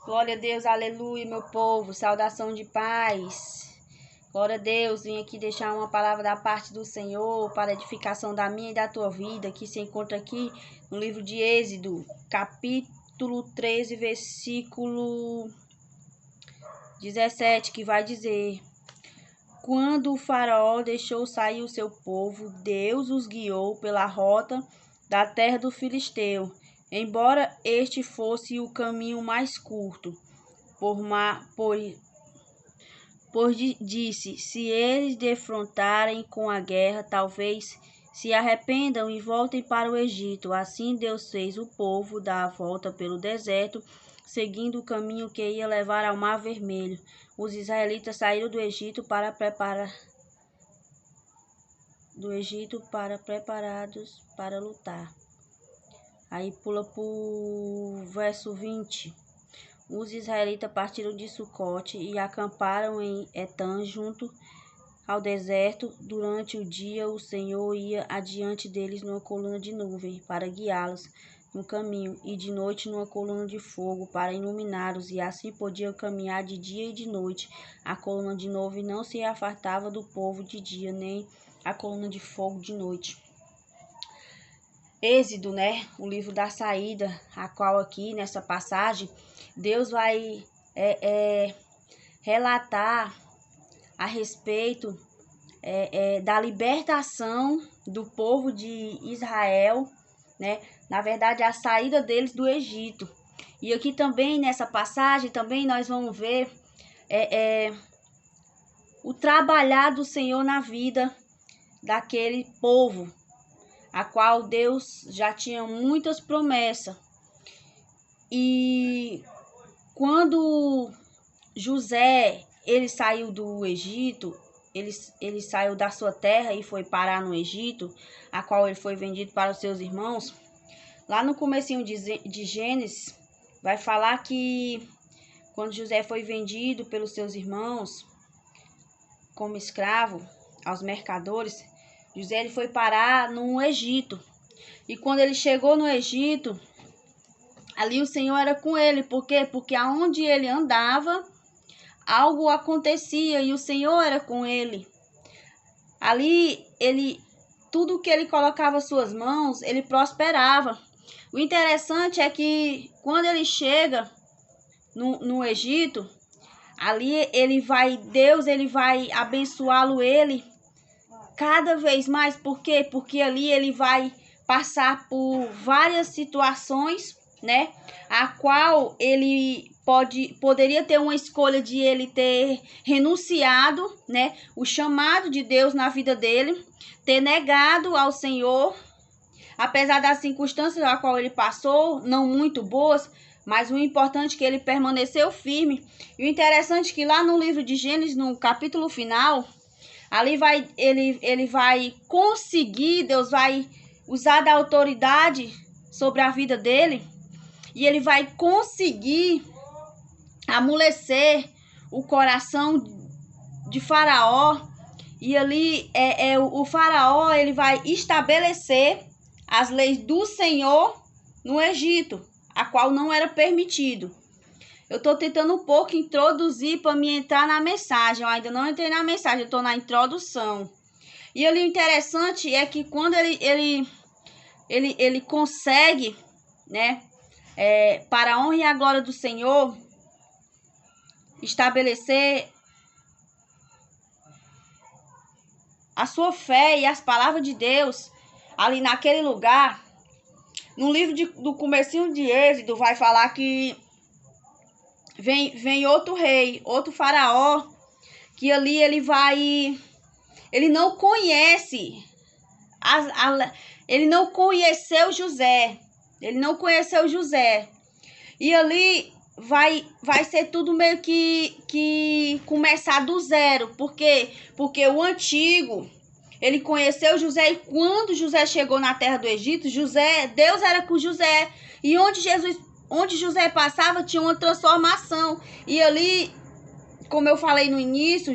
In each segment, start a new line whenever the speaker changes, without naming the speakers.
Glória a Deus, aleluia, meu povo, saudação de paz. Glória a Deus, vim aqui deixar uma palavra da parte do Senhor para a edificação da minha e da tua vida, que se encontra aqui no livro de Êxodo, capítulo 13, versículo 17, que vai dizer: quando o faraó deixou sair o seu povo, Deus os guiou pela rota da terra do Filisteu, embora este fosse o caminho mais curto, pois disse, se eles defrontarem com a guerra, talvez se arrependam e voltem para o Egito. Assim Deus fez o povo dar a volta pelo deserto, seguindo o caminho que ia levar ao Mar Vermelho. Os israelitas saíram do Egito preparados para lutar. Aí pula para o verso 20. Os israelitas partiram de Sucote e acamparam em Etã, junto ao deserto. Durante o dia, o Senhor ia adiante deles numa coluna de nuvem para guiá-los no caminho, e de noite numa coluna de fogo para iluminá-los, e assim podiam caminhar de dia e de noite. A coluna de nuvem não se afastava do povo de dia, nem a coluna de fogo de noite. Êxodo, o livro da saída, a qual aqui nessa passagem Deus vai relatar a respeito da libertação do povo de Israel, na verdade a saída deles do Egito. E aqui também nessa passagem também nós vamos ver o trabalhar do Senhor na vida daquele povo, a qual Deus já tinha muitas promessas. E quando José ele saiu do Egito, ele saiu da sua terra e foi parar no Egito, a qual ele foi vendido para os seus irmãos. Lá no comecinho de Gênesis, vai falar que quando José foi vendido pelos seus irmãos como escravo aos mercadores, José ele foi parar no Egito. E quando ele chegou no Egito, ali o Senhor era com ele. Por quê? Porque aonde ele andava, algo acontecia e o Senhor era com ele. Ali, tudo que ele colocava suas mãos, ele prosperava. O interessante é que quando ele chega no Egito, ali Deus vai abençoá-lo cada vez mais. Por quê? Porque ali ele vai passar por várias situações, a qual ele poderia ter uma escolha de ele ter renunciado, o chamado de Deus na vida dele, ter negado ao Senhor, apesar das circunstâncias a qual ele passou, não muito boas, mas o importante é que ele permaneceu firme. E o interessante é que lá no livro de Gênesis, no capítulo final, ali ele vai conseguir, Deus vai usar da autoridade sobre a vida dele, e ele vai conseguir amolecer o coração de Faraó. E ali o Faraó ele vai estabelecer as leis do Senhor no Egito, a qual não era permitido. Eu estou tentando um pouco introduzir para me entrar na mensagem. Eu ainda não entrei na mensagem, eu estou na introdução. E ali o interessante é que quando ele consegue, para a honra e a glória do Senhor, estabelecer a sua fé e as palavras de Deus ali naquele lugar, no livro do comecinho de Êxodo, vai falar que vem outro rei, outro faraó, que ali ele não conhece, ele não conheceu José, e ali vai ser tudo meio que começar do zero. Por quê? Porque o antigo, ele conheceu José, e quando José chegou na terra do Egito, Deus era com José, e onde José passava tinha uma transformação. E ali, como eu falei no início,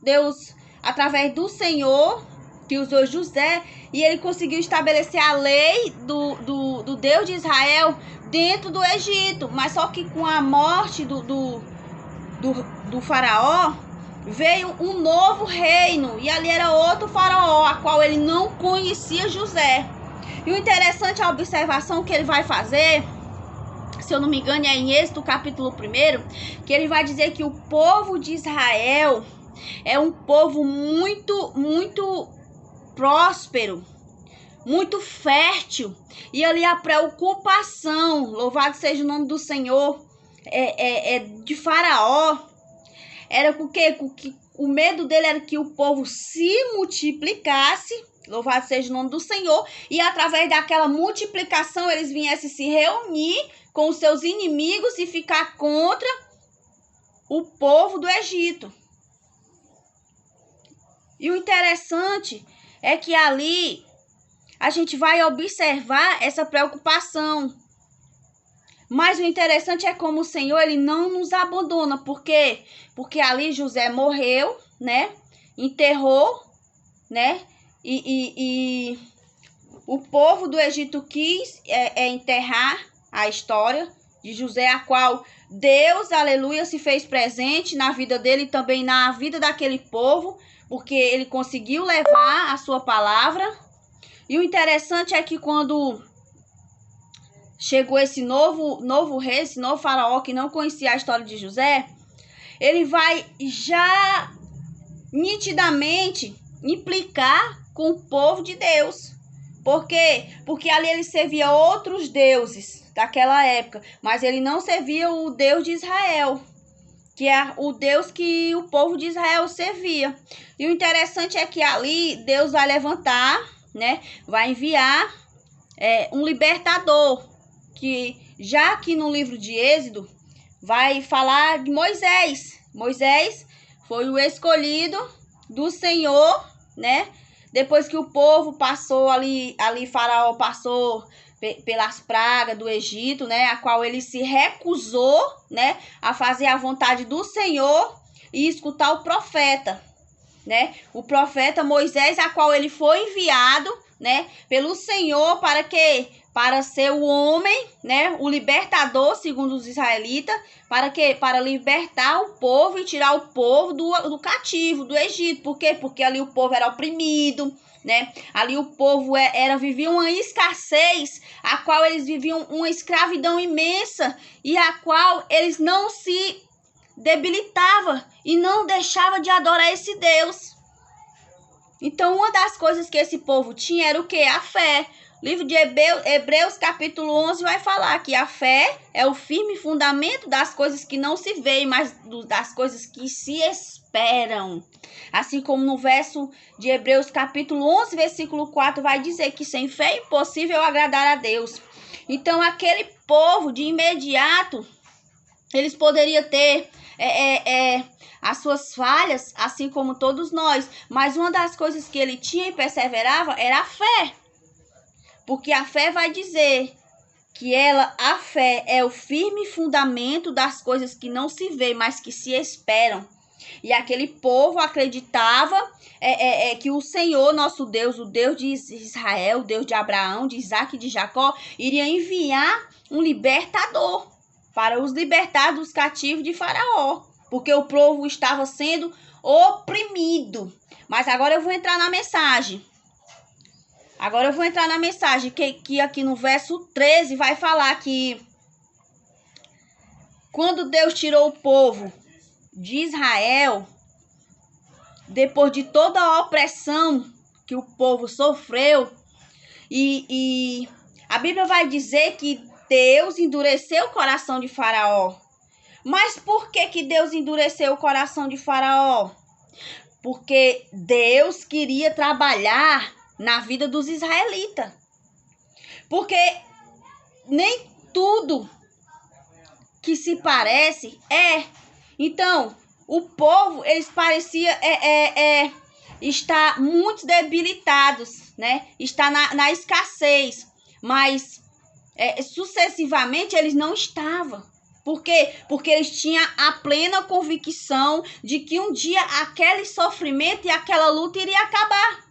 Deus através do Senhor, que usou José, e ele conseguiu estabelecer a lei do Deus de Israel dentro do Egito. Mas só que com a morte do faraó, veio um novo reino, e ali era outro faraó, a qual ele não conhecia José. E o interessante é a observação que ele vai fazer, se eu não me engano, é em Êxodo capítulo 1, que ele vai dizer que o povo de Israel é um povo muito próspero, muito fértil. E ali a preocupação, louvado seja o nome do Senhor, de Faraó, era porque o medo dele era que o povo se multiplicasse, louvado seja o nome do Senhor, e através daquela multiplicação eles viessem se reunir com os seus inimigos e ficar contra o povo do Egito. E o interessante é que ali a gente vai observar essa preocupação. Mas o interessante é como o Senhor, ele não nos abandona. Por quê? Porque ali José morreu, né? Enterrou, né? E o povo do Egito quis enterrar a história de José, a qual Deus, aleluia, se fez presente na vida dele e também na vida daquele povo, porque ele conseguiu levar a sua palavra. E o interessante é que quando chegou esse novo rei, esse novo faraó que não conhecia a história de José, ele vai já nitidamente implicar com o povo de Deus. Por quê? Porque ali ele servia outros deuses daquela época, mas ele não servia o Deus de Israel, que é o Deus que o povo de Israel servia. E o interessante é que ali Deus vai levantar, né? Vai enviar um libertador, que já aqui no livro de Êxodo vai falar de Moisés. Moisés foi o escolhido do Senhor, né? Depois que o povo passou ali Faraó passou pelas pragas do Egito, né? A qual ele se recusou, né? A fazer a vontade do Senhor e escutar o profeta, né? O profeta Moisés, a qual ele foi enviado, né? Pelo Senhor para ser o homem, né, o libertador, segundo os israelitas, para libertar o povo e tirar o povo do cativo, do Egito. Por quê? Porque ali o povo era oprimido, né? Ali o povo vivia uma escassez, a qual eles viviam uma escravidão imensa, e a qual eles não se debilitavam e não deixavam de adorar esse Deus. Então, uma das coisas que esse povo tinha era o quê? A fé. O livro de Hebreus, capítulo 11, vai falar que a fé é o firme fundamento das coisas que não se veem, mas das coisas que se esperam. Assim como no verso de Hebreus, capítulo 11, versículo 4, vai dizer que sem fé é impossível agradar a Deus. Então, aquele povo, de imediato, eles poderiam ter as suas falhas, assim como todos nós. Mas uma das coisas que ele tinha e perseverava era a fé. Porque a fé vai dizer que a fé é o firme fundamento das coisas que não se vê, mas que se esperam. E aquele povo acreditava que o Senhor, nosso Deus, o Deus de Israel, o Deus de Abraão, de Isaac e de Jacó, iria enviar um libertador para os libertar dos cativos de Faraó. Porque o povo estava sendo oprimido. Mas agora eu vou entrar na mensagem. Que aqui no verso 13 vai falar que quando Deus tirou o povo de Israel, depois de toda a opressão que o povo sofreu, e a Bíblia vai dizer que Deus endureceu o coração de Faraó. Mas por que Deus endureceu o coração de Faraó? Porque Deus queria trabalhar na vida dos israelitas. Porque nem tudo que se parece é. Então, o povo, eles pareciam estar muito debilitados, né? Está na escassez. Mas, sucessivamente, eles não estavam. Por quê? Porque eles tinham a plena convicção de que um dia aquele sofrimento e aquela luta iria acabar.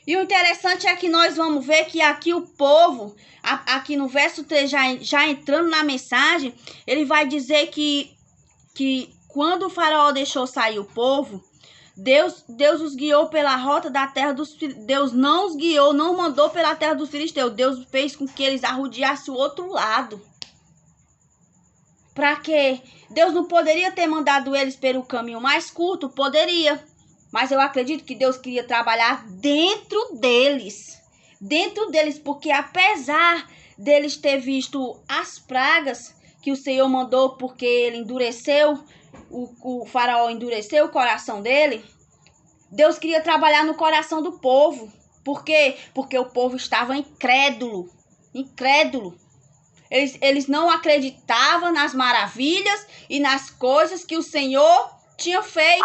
E o interessante é que nós vamos ver que aqui o povo, aqui no verso 3, já entrando na mensagem, ele vai dizer que quando o faraó deixou sair o povo, Deus os guiou pela rota da terra dos filisteus. Deus não os guiou, não mandou pela terra dos filisteus. Deus fez com que eles arrodeassem o outro lado. Para quê? Deus não poderia ter mandado eles pelo caminho mais curto? Poderia. Mas eu acredito que Deus queria trabalhar dentro deles. Dentro deles, porque apesar deles ter visto as pragas que o Senhor mandou, porque ele endureceu, o faraó endureceu o coração dele, Deus queria trabalhar no coração do povo. Por quê? Porque o povo estava incrédulo. Incrédulo. Eles não acreditavam nas maravilhas e nas coisas que o Senhor tinha feito.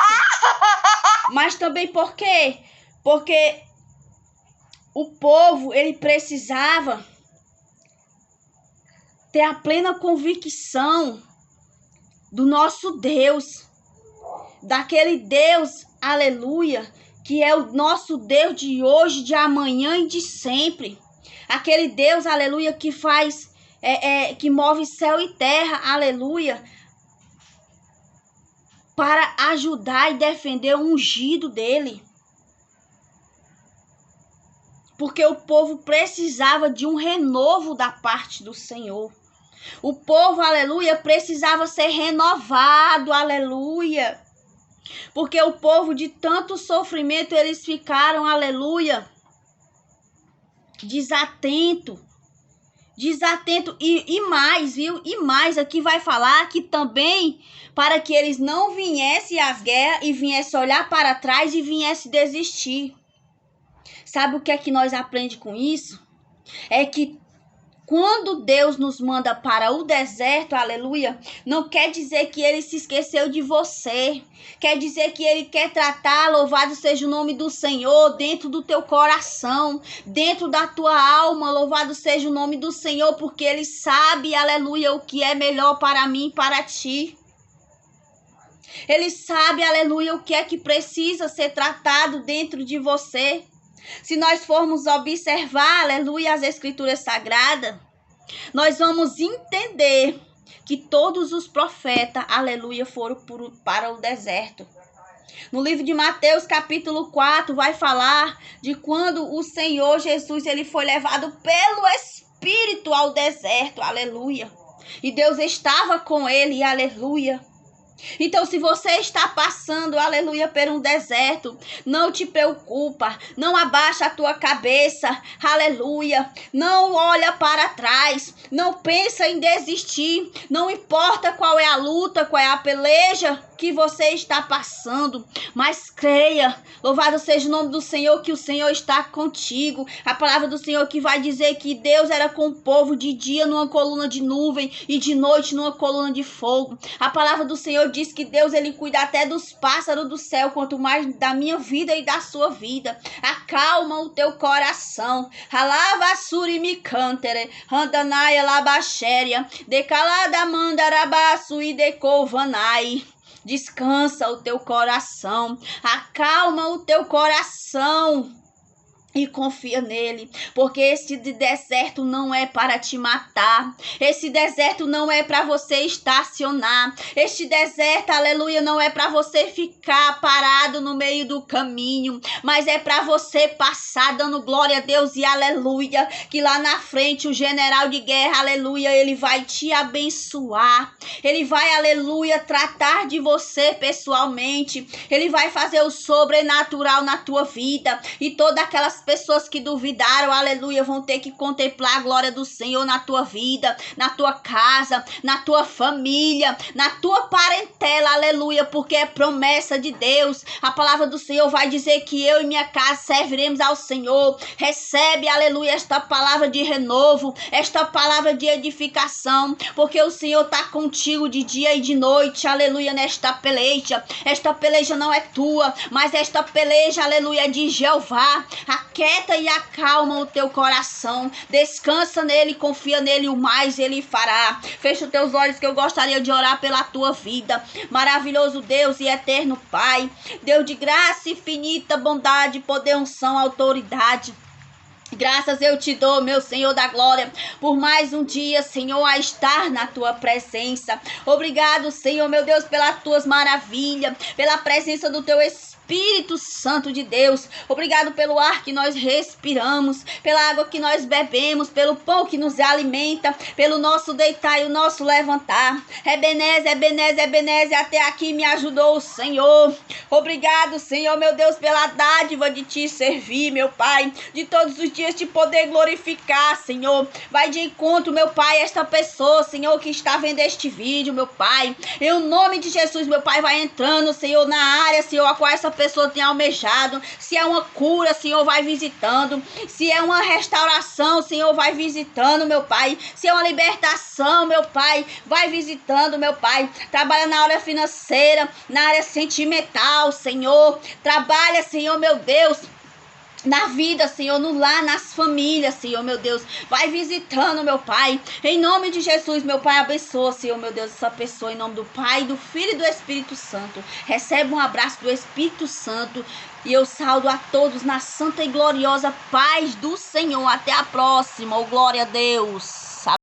Mas também por quê? Porque o povo, ele precisava ter a plena convicção do nosso Deus, daquele Deus, aleluia, que é o nosso Deus de hoje, de amanhã e de sempre. Aquele Deus, aleluia, que faz, que move céu e terra, aleluia, para ajudar e defender o ungido dele. Porque o povo precisava de um renovo da parte do Senhor. O povo, aleluia, precisava ser renovado, aleluia. Porque o povo, de tanto sofrimento, eles ficaram, aleluia, desatento. E mais, viu? E mais, aqui vai falar que também para que eles não viessem às guerras e viessem olhar para trás e viessem desistir. Sabe o que é que nós aprendemos com isso? É que quando Deus nos manda para o deserto, aleluia, não quer dizer que ele se esqueceu de você. Quer dizer que ele quer tratar, louvado seja o nome do Senhor, dentro do teu coração, dentro da tua alma, louvado seja o nome do Senhor, porque ele sabe, aleluia, o que é melhor para mim e para ti. Ele sabe, aleluia, o que é que precisa ser tratado dentro de você. Se nós formos observar, aleluia, as escrituras sagradas, nós vamos entender que todos os profetas, aleluia, foram para o deserto. No livro de Mateus, capítulo 4, vai falar de quando o Senhor Jesus, ele foi levado pelo Espírito ao deserto, aleluia. E Deus estava com ele, aleluia. Então, se você está passando, aleluia, por um deserto, não te preocupa, não abaixa a tua cabeça, aleluia, não olha para trás, não pensa em desistir, não importa qual é a luta, qual é a peleja que você está passando, mas creia, louvado seja o nome do Senhor, que o Senhor está contigo. A palavra do Senhor que vai dizer que Deus era com o povo de dia numa coluna de nuvem e de noite numa coluna de fogo. A palavra do Senhor diz que Deus, ele cuida até dos pássaros do céu, quanto mais da minha vida e da sua vida. Acalma o teu coração. Alava suri mi cantere, andanaia labaxéria, decalada mandarabaço e decovanai. Descansa o teu coração, acalma o teu coração e confia nele, porque esse deserto não é para te matar, esse deserto não é para você estacionar, este deserto, aleluia, não é para você ficar parado no meio do caminho, mas é para você passar dando glória a Deus e aleluia, que lá na frente o general de guerra, aleluia, ele vai te abençoar, ele vai, aleluia, tratar de você pessoalmente, ele vai fazer o sobrenatural na tua vida, e todas aquelas pessoas que duvidaram, aleluia, vão ter que contemplar a glória do Senhor na tua vida, na tua casa, na tua família, na tua parentela, aleluia, porque é promessa de Deus. A palavra do Senhor vai dizer que eu e minha casa serviremos ao Senhor. Recebe, aleluia, esta palavra de renovo, esta palavra de edificação, porque o Senhor está contigo de dia e de noite, aleluia, nesta peleja. Esta peleja não é tua, mas esta peleja, aleluia, é de Jeová. aquieta e acalma o teu coração. Descansa nele, confia nele, o mais ele fará. Fecha os teus olhos que eu gostaria de orar pela tua vida. Maravilhoso Deus e eterno Pai, Deus de graça infinita, bondade, poder, unção, autoridade. Graças eu te dou, meu Senhor da glória, por mais um dia, Senhor, a estar na tua presença. Obrigado, Senhor, meu Deus, pelas tuas maravilhas, pela presença do teu Espírito Santo de Deus. Obrigado pelo ar que nós respiramos, pela água que nós bebemos, pelo pão que nos alimenta, pelo nosso deitar e o nosso levantar. Ebenezer, Ebenezer, Ebenezer, até aqui me ajudou o Senhor. Obrigado, Senhor, meu Deus, pela dádiva de te servir, meu Pai, de todos os dias te poder glorificar, Senhor. Vai de encontro, meu Pai, esta pessoa, Senhor, que está vendo este vídeo, meu Pai. Em nome de Jesus, meu Pai, vai entrando, Senhor, na área, Senhor, a qual essa pessoa tem almejado. Se é uma cura, Senhor, vai visitando. Se é uma restauração, Senhor, vai visitando, meu Pai. Se é uma libertação, meu Pai, vai visitando, meu Pai. Trabalha na área financeira, na área sentimental, Senhor. Trabalha, Senhor, meu Deus, na vida, Senhor, no lar, nas famílias, Senhor, meu Deus. Vai visitando, meu Pai. Em nome de Jesus, meu Pai, abençoa, Senhor, meu Deus, essa pessoa. Em nome do Pai, do Filho e do Espírito Santo. Recebe um abraço do Espírito Santo. E eu saúdo a todos na santa e gloriosa paz do Senhor. Até a próxima. Oh, glória a Deus.